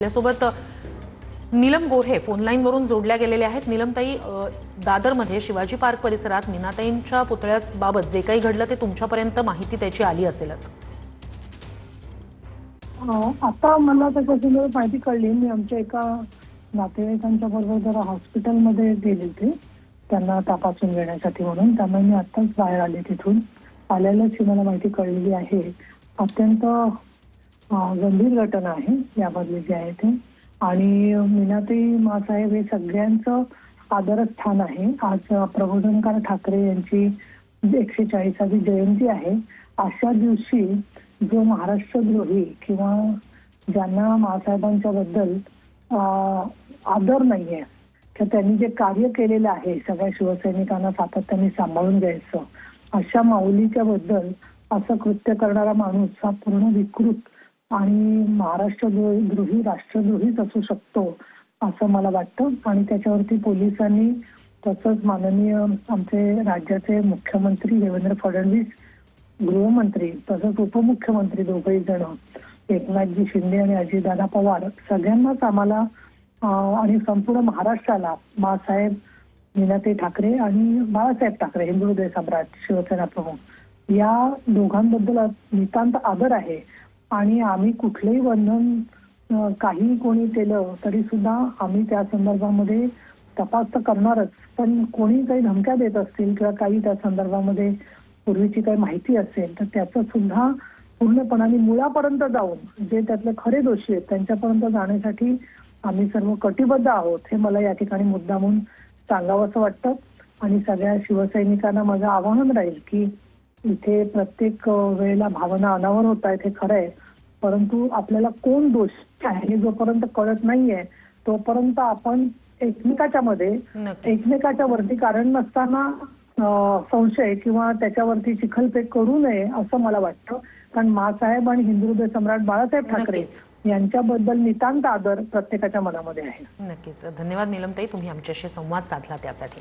आपल्यासोबत Neelam Gorhe phone line वरून जोडल्या गेलेले आहेत। नीलमताई, दादरमध्ये शिवाजी पार्क परिसरात मीनाताईंच्या पुतळ्याबाबत जे काही घडलं ते तुमच्यापर्यंत माहिती त्याची आली असेलच। आता मला त्याच्याबद्दल माहिती कळली। मी आमच्या एका नातेवाईकांच्या बरोबर जरा हॉस्पिटलमध्ये गेले होते त्यांना तपासून घेण्यासाठी म्हणून। त्यामुळे मी आत्ताच बाहेर आले तिथून। आल्यालाच मला माहिती कळलेली आहे। अत्यंत गंभीर घटना आहे याबद्दल जे आहे ते। आणि मीनाताई मासाहेब हे सगळ्यांचं आदरस्थान आहे। आज प्रबोधनकार ठाकरे यांची 140वी जयंती आहे। अशा दिवशी जो महाराष्ट्रद्रोही किंवा ज्यांना मासाहेबांच्या बद्दल आदर नाहीये, तर त्यांनी जे कार्य केलेलं आहे सगळ्या शिवसैनिकांना सातत्याने सांभाळून घ्यायचं, अशा माऊलीच्या बद्दल असं कृत्य करणारा माणूस हा पूर्ण विकृत आणि महाराष्ट्रद्रोही राष्ट्रद्रोहीच असू शकतो असं मला वाटतं। आणि त्याच्यावरती पोलिसांनी तसंच माननीय आमचे राज्याचे मुख्यमंत्री देवेंद्र फडणवीस, गृहमंत्री तसंच उपमुख्यमंत्री दोघेही जण एकनाथजी शिंदे आणि अजितदादा पवार सगळ्यांनाच आम्हाला आणि संपूर्ण महाराष्ट्राला मासाहेब मीनाताई ठाकरे आणि बाळासाहेब ठाकरे हिंदू हृदय सम्राट शिवसेना प्रमुख या दोघांबद्दल नितांत आदर आहे। आणि आम्ही कुठलेही बंधन काही कोणी केलं तरी सुद्धा आम्ही त्या संदर्भामध्ये तपास तर करणारच। पण कोणी काही धमक्या देत असतील किंवा काही त्या संदर्भामध्ये पूर्वीची काही माहिती असेल तर त्याचं सुद्धा पूर्णपणाने मुळापर्यंत जाऊन जे त्यातले खरे दोषी आहेत त्यांच्यापर्यंत जाण्यासाठी आम्ही सर्व कटिबद्ध आहोत, हे मला या ठिकाणी मुद्दामून सांगावंसं वाटतं। आणि सगळ्या शिवसैनिकांना माझं आवाहन राहील की इथे प्रत्येक वेळेला भावना अनावर होत आहेत हे खरं आहे, परंतु आपल्याला कोण दोष आहे हे जोपर्यंत कळत नाहीये तोपर्यंत आपण एकमेकाच्या मध्ये एकमेकाच्या वरती कारण नसताना संशय किंवा त्याच्यावरती चिखलफेक करू नये असं मला वाटतं। कारण मासाहेब आणि हिंदू हृदय सम्राट बाळासाहेब ठाकरे यांच्याबद्दल नितांत आदर प्रत्येकाच्या मनामध्ये आहे। नक्कीच। धन्यवाद नीलमताई, तुम्ही आमच्याशी संवाद साधला त्यासाठी।